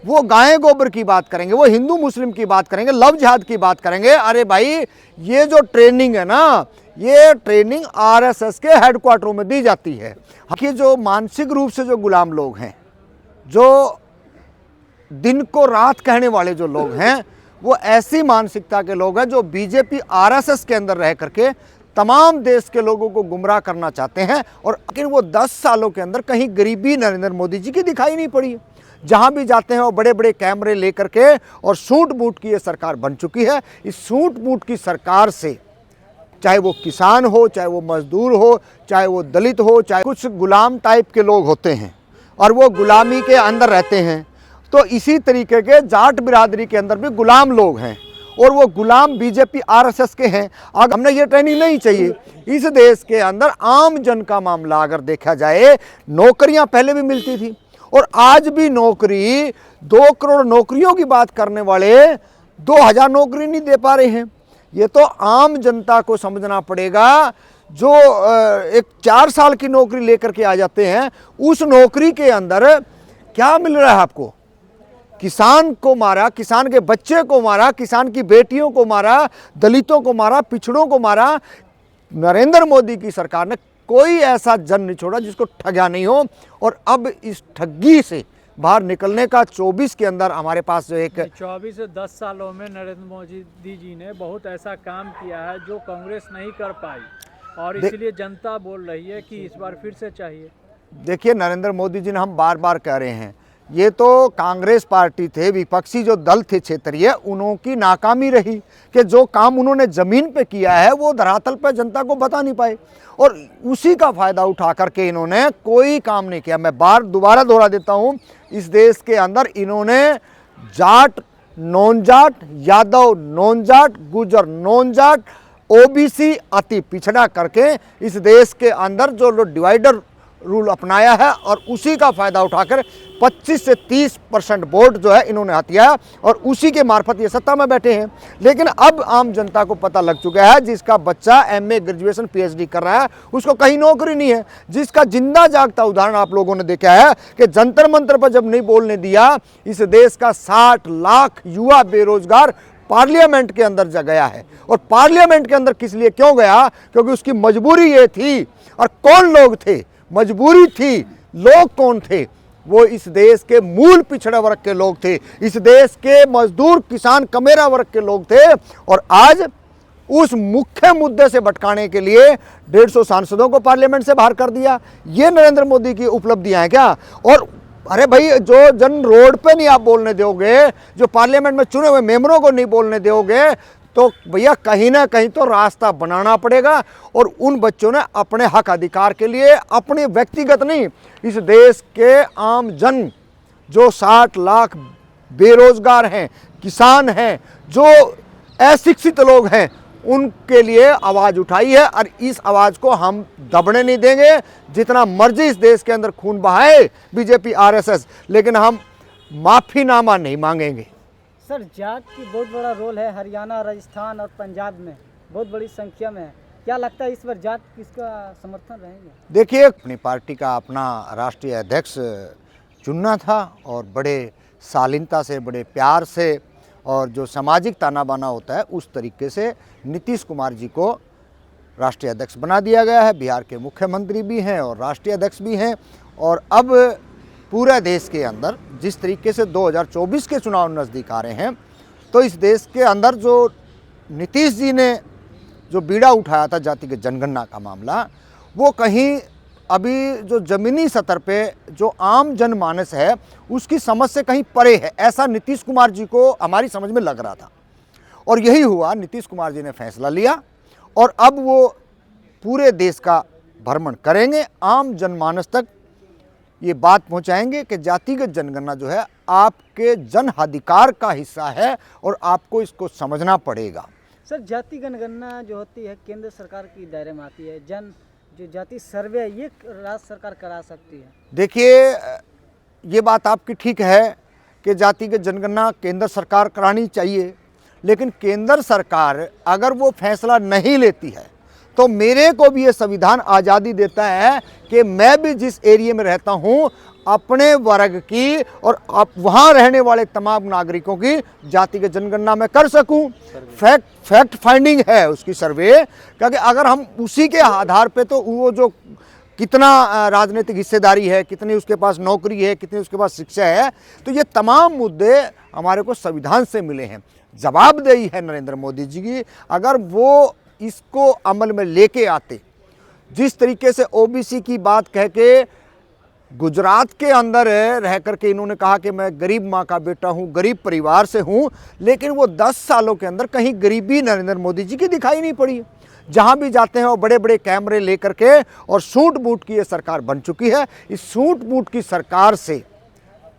वो गाय गोबर की बात करेंगे, वो हिंदू मुस्लिम की बात करेंगे, लव जिहाद की बात करेंगे। अरे भाई, ये जो ट्रेनिंग है ना, ये ट्रेनिंग आरएसएस के हेडक्वार्टरों में दी जाती है। कि जो मानसिक रूप से जो गुलाम लोग हैं, जो दिन को रात कहने वाले जो लोग हैं, वो ऐसी मानसिकता के लोग हैं जो बीजेपी आरएसएस के अंदर रह करके तमाम देश के लोगों को गुमराह करना चाहते हैं। और लेकिन वो 10 सालों के अंदर कहीं गरीबी नरेंद्र मोदी जी की दिखाई नहीं पड़ी है। जहां भी जाते हैं वो बड़े बड़े कैमरे लेकर के, और सूट बूट की ये सरकार बन चुकी है। इस सूट बूट की सरकार से चाहे वो किसान हो, चाहे वो मजदूर हो, चाहे वो दलित हो, चाहे कुछ गुलाम टाइप के लोग होते हैं और वो गुलामी के अंदर रहते हैं, तो इसी तरीके के जाट बिरादरी के अंदर भी गुलाम लोग हैं और वो गुलाम बीजेपी आरएसएस के हैं। अगर हमने ये ट्रेनिंग नहीं चाहिए। इस देश के अंदर आम जन का मामला अगर देखा जाए, नौकरियां पहले भी मिलती थी और आज भी नौकरी, 2 करोड़ नौकरियों की बात करने वाले 2000 नौकरी नहीं दे पा रहे हैं। ये तो आम जनता को समझना पड़ेगा। जो एक 4 साल की नौकरी लेकर के आ जाते हैं, उस नौकरी के अंदर क्या मिल रहा है आपको? किसान को मारा, किसान के बच्चे को मारा, किसान की बेटियों को मारा, दलितों को मारा, पिछड़ों को मारा। नरेंद्र मोदी की सरकार ने कोई ऐसा जन नहीं छोड़ा जिसको ठगा नहीं हो। और अब इस ठगी से बाहर निकलने का 24 के अंदर हमारे पास जो एक 24 से 10 सालों में नरेंद्र मोदी जी ने बहुत ऐसा काम किया है जो कांग्रेस नहीं कर पाई, और इसलिए जनता बोल रही है कि इस बार फिर से चाहिए। देखिए, नरेंद्र मोदी जी ने, हम बार बार कह रहे हैं, ये तो कांग्रेस पार्टी थे, विपक्षी जो दल थे क्षेत्रीय, उनकी नाकामी रही कि जो काम उन्होंने ज़मीन पे किया है वो धरातल पे जनता को बता नहीं पाए, और उसी का फ़ायदा उठा करके इन्होंने कोई काम नहीं किया। मैं दोबारा दोहरा देता हूँ, इस देश के अंदर इन्होंने जाट, नॉन जाट, यादव नॉन जाट, गुजर नॉन जाट, ओबीसी अति पिछड़ा करके इस देश के अंदर जो डिवाइडर रूल अपनाया है, और उसी का फ़ायदा उठाकर 25 से 30% वोट जो है इन्होंने हथियाया, और उसी के मार्फत ये सत्ता में बैठे हैं। लेकिन अब आम जनता को पता लग चुका है, जिसका बच्चा एमए, ग्रेजुएशन, पीएचडी कर रहा है, उसको कहीं नौकरी नहीं है। जिसका जिंदा जागता उदाहरण आप लोगों ने देखा है कि जंतर मंतर पर जब नहीं बोलने दिया, इस देश का 60 लाख युवा बेरोजगार पार्लियामेंट के अंदर जा गया है। और पार्लियामेंट के अंदर किस लिए क्यों गया? क्योंकि उसकी मजबूरी ये थी। और कौन लोग थे? मजबूरी थी। लोग कौन थे? वो इस देश के मूल पिछड़ा वर्ग के लोग थे, इस देश के मजदूर, किसान, कमेरा वर्ग के लोग थे। और आज उस मुख्य मुद्दे से भटकाने के लिए 150 सांसदों को पार्लियामेंट से बाहर कर दिया। ये नरेंद्र मोदी की उपलब्धियां हैं क्या? और अरे भाई, जो जन रोड पे नहीं आप बोलने दोगे, जो पार्लियामेंट में चुने हुए मेंबरों को नहीं बोलने दोगे, तो भैया कहीं ना कहीं तो रास्ता बनाना पड़ेगा। और उन बच्चों ने अपने हक अधिकार के लिए, अपने व्यक्तिगत नहीं, इस देश के आम जन जो 60 लाख बेरोजगार हैं, किसान हैं, जो अशिक्षित लोग हैं, उनके लिए आवाज़ उठाई है। और इस आवाज़ को हम दबने नहीं देंगे। जितना मर्जी इस देश के अंदर खून बहाए बीजेपी आरएसएस, लेकिन हम माफ़ीनामा नहीं मांगेंगे। सर, जाट की बहुत बड़ा रोल है हरियाणा, राजस्थान और पंजाब में, बहुत बड़ी संख्या में है। क्या लगता है इस बार जाट किसका समर्थन रहेंगे? देखिए, अपनी पार्टी का अपना राष्ट्रीय अध्यक्ष चुनना था, और बड़े शालीनता से, बड़े प्यार से, और जो सामाजिक ताना बाना होता है उस तरीके से नीतीश कुमार जी को राष्ट्रीय अध्यक्ष बना दिया गया है। बिहार के मुख्यमंत्री भी हैं और राष्ट्रीय अध्यक्ष भी हैं। और अब पूरे देश के अंदर जिस तरीके से 2024 के चुनाव नज़दीक आ रहे हैं, तो इस देश के अंदर जो नीतीश जी ने जो बीड़ा उठाया था जातिगत जनगणना का मामला, वो कहीं अभी जो ज़मीनी स्तर पे जो आम जनमानस है उसकी समझ से कहीं परे है, ऐसा नीतीश कुमार जी को हमारी समझ में लग रहा था। और यही हुआ, नीतीश कुमार जी ने फैसला लिया और अब वो पूरे देश का भ्रमण करेंगे, आम जनमानस तक ये बात पहुंचाएंगे कि जातिगत जनगणना जो है आपके जन अधिकार का हिस्सा है और आपको इसको समझना पड़ेगा। सर, जाति जनगणना जो होती है केंद्र सरकार की दायरे में आती है, जो जाति सर्वे ये राज्य सरकार करा सकती है। देखिए, ये बात आपकी ठीक है कि जातिगत जनगणना केंद्र सरकार करानी चाहिए, लेकिन केंद्र सरकार अगर वो फैसला नहीं लेती है तो मेरे को भी ये संविधान आज़ादी देता है कि मैं भी जिस एरिया में रहता हूँ अपने वर्ग की और वहाँ रहने वाले तमाम नागरिकों की जातिगत जनगणना मैं कर सकूं। फैक्ट फाइंडिंग है उसकी सर्वे, क्योंकि अगर हम उसी के आधार पे तो वो जो कितना राजनीतिक हिस्सेदारी है, कितनी उसके पास नौकरी है, कितनी उसके पास शिक्षा है, तो ये तमाम मुद्दे हमारे को संविधान से मिले हैं। जवाबदेही है नरेंद्र मोदी जी की, अगर वो इसको अमल में लेके आते। जिस तरीके से ओबीसी की बात कह के गुजरात के अंदर रह करके इन्होंने कहा कि मैं गरीब माँ का बेटा हूँ, गरीब परिवार से हूँ, लेकिन वो 10 सालों के अंदर कहीं गरीबी नरेंद्र मोदी जी की दिखाई नहीं पड़ी। जहाँ भी जाते हैं वो बड़े बड़े कैमरे लेकर के, और सूट बूट की ये सरकार बन चुकी है। इस सूट बूट की सरकार से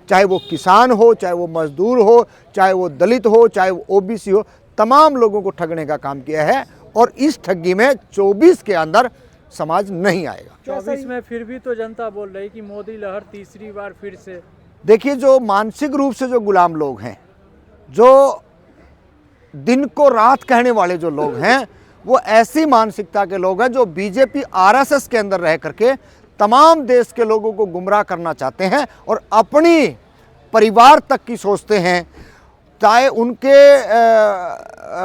चाहे वो किसान हो, चाहे वो मजदूर हो, चाहे वो दलित हो, चाहे वो ओबीसी हो, तमाम लोगों को ठगने का काम किया है। और इस ठगी में 24 के अंदर समाज नहीं आएगा। 24 में फिर भी तो जनता बोल रही कि मोदी लहर तीसरी बार फिर से। देखिए, जो मानसिक रूप से जो गुलाम लोग हैं, जो दिन को रात कहने वाले जो लोग हैं, वो ऐसी मानसिकता के लोग हैं जो बीजेपी आरएसएस के अंदर रह करके तमाम देश के लोगों को गुमराह करना चाहते हैं और अपनी परिवार तक की सोचते हैं। चाहे उनके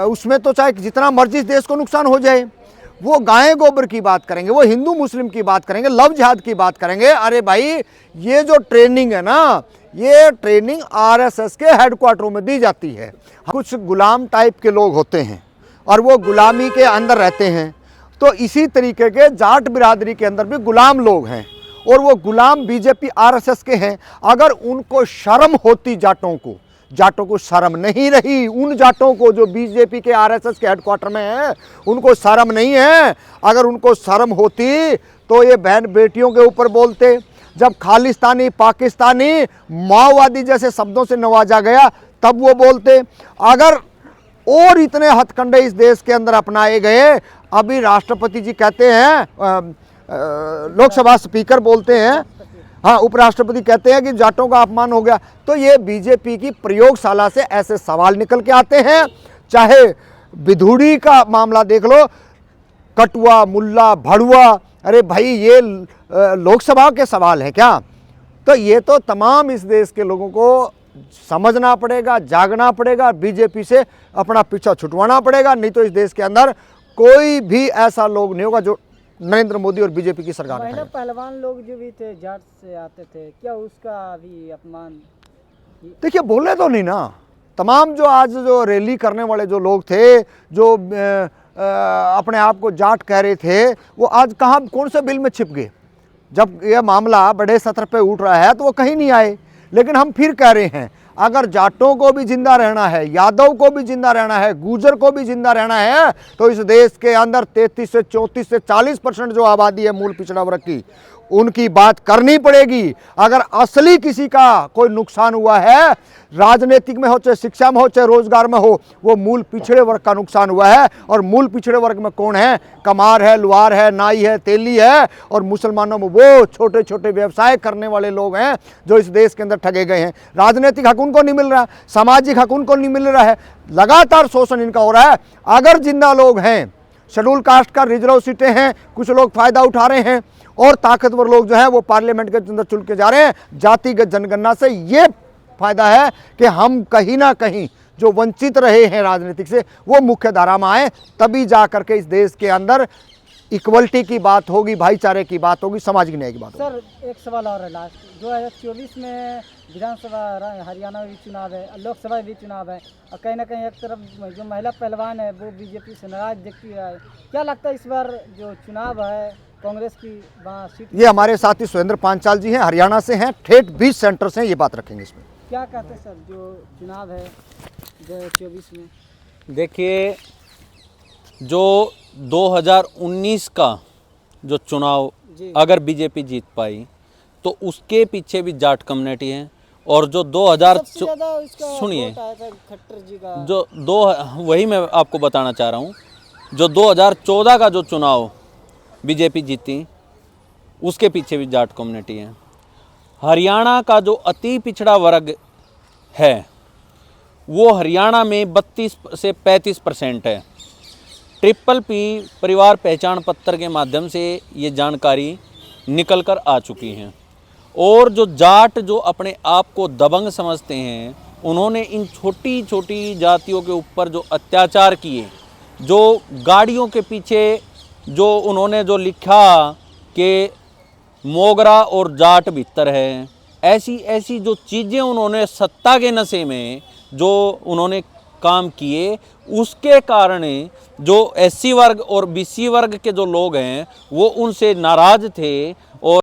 उसमें तो चाहे जितना मर्जी देश को नुकसान हो जाए, वो गाय गोबर की बात करेंगे, वो हिंदू मुस्लिम की बात करेंगे, लव जिहाद की बात करेंगे। अरे भाई, ये जो ट्रेनिंग है ना, ये ट्रेनिंग आरएसएस के हेडक्वार्टरों में दी जाती है। कुछ गुलाम टाइप के लोग होते हैं और वो गुलामी के अंदर रहते हैं। तो इसी तरीके के जाट बिरादरी के अंदर भी गुलाम लोग हैं और वो गुलाम बीजेपी आरएसएस के हैं। अगर उनको शर्म होती, जाटों को शर्म नहीं रही। उन जाटों को जो बीजेपी के आरएसएस के हेडक्वार्टर में है, उनको शर्म नहीं है। अगर उनको शर्म होती तो ये बहन बेटियों के ऊपर बोलते। जब खालिस्तानी, पाकिस्तानी, माओवादी जैसे शब्दों से नवाजा गया, तब वो बोलते। अगर और इतने हथकंडे इस देश के अंदर अपनाए गए, अभी राष्ट्रपति जी कहते हैं, लोकसभा स्पीकर बोलते हैं, हाँ, उपराष्ट्रपति कहते हैं कि जाटों का अपमान हो गया। तो ये बीजेपी की प्रयोगशाला से ऐसे सवाल निकल के आते हैं। चाहे विधुड़ी का मामला देख लो, कटुआ, मुल्ला, भड़ुआ, अरे भाई, ये लोकसभा के सवाल है क्या? तो ये तो तमाम इस देश के लोगों को समझना पड़ेगा, जागना पड़ेगा, बीजेपी से अपना पीछा छुटवाना पड़ेगा। नहीं तो इस देश के अंदर कोई भी ऐसा लोग नहीं होगा जो नरेंद्र मोदी और बीजेपी की सरकार महिला पहलवान लोग जो भी थे, जाट से आते थे, क्या उसका भी अपमान? देखिए, बोले तो नहीं ना। तमाम जो आज जो रैली करने वाले जो लोग थे, जो अपने आप को जाट कह रहे थे, वो आज कहाँ, कौन से बिल में छिप गए? जब यह मामला बड़े सतर पे उठ रहा है तो वो कहीं नहीं आए। लेकिन हम फिर कह रहे हैं, अगर जाटों को भी जिंदा रहना है, यादव को भी जिंदा रहना है, गुर्जर को भी जिंदा रहना है, तो इस देश के अंदर 33 से 34 से 40% जो आबादी है मूल पिछड़ा वर्ग की, उनकी बात करनी पड़ेगी। अगर असली किसी का कोई नुकसान हुआ है, राजनीतिक में हो, चाहे शिक्षा में हो, चाहे रोजगार में हो, वो मूल पिछड़े वर्ग का नुकसान हुआ है। और मूल पिछड़े वर्ग में कौन है? कमार है, लुहार है, नाई है, तेली है, और मुसलमानों में वो छोटे छोटे व्यवसाय करने वाले लोग हैं जो इस देश के अंदर ठगे गए हैं। राजनीतिक हक उनको नहीं मिल रहा, सामाजिक हक उनको नहीं मिल रहा है, लगातार शोषण इनका हो रहा है। अगर जिंदा लोग हैं, शेड्यूल कास्ट का रिजर्व सीटें हैं, कुछ लोग फायदा उठा रहे हैं, और ताकतवर लोग जो हैं वो पार्लियामेंट के अंदर चुन के जा रहे हैं। जातिगत जनगणना से ये फायदा है कि हम कहीं ना कहीं जो वंचित रहे हैं राजनीतिक से, वो मुख्य धारा में आए, तभी जा करके इस देश के अंदर इक्वलिटी की बात होगी, भाईचारे की बात होगी, सामाजिक न्याय की बात होगी। सर, एक सवाल और है लास्ट। 2024 में विधानसभा हरियाणा में भी चुनाव है, लोकसभा में भी चुनाव है, और कहीं ना कहीं एक तरफ जो महिला पहलवान है वो बीजेपी से नाराज दिखती है। क्या लगता है इस बार जो चुनाव है कांग्रेस की वहाँ सीट? ये हमारे साथी सुरेंद्र पांचाल जी हैं, हरियाणा से हैं, ठेठ 20 सेंटर से ये बात रखेंगे इसमें। क्या कहते हैं सर, जो चुनाव है 2024 में? देखिए, जो 2019 का जो चुनाव अगर बीजेपी जीत पाई तो उसके पीछे भी जाट कम्युनिटी है। और जो 2000 सुनिए, खट्टर जी का जो वही मैं आपको बताना चाह रहा हूँ, जो 2014 का जो चुनाव बीजेपी जीती, उसके पीछे भी जाट कम्युनिटी है। हरियाणा का जो अति पिछड़ा वर्ग है, वो हरियाणा में 32 से 35% है। PPP परिवार पहचान पत्र के माध्यम से ये जानकारी निकल कर आ चुकी हैं। और जो जाट जो अपने आप को दबंग समझते हैं, उन्होंने इन छोटी छोटी जातियों के ऊपर जो अत्याचार किए, जो गाड़ियों के पीछे जो उन्होंने जो लिखा कि मोगरा और जाट भीतर है, ऐसी ऐसी जो चीज़ें उन्होंने सत्ता के नशे में जो उन्होंने काम किए, उसके कारण जो SC वर्ग और BC वर्ग के जो लोग हैं वो उनसे नाराज़ थे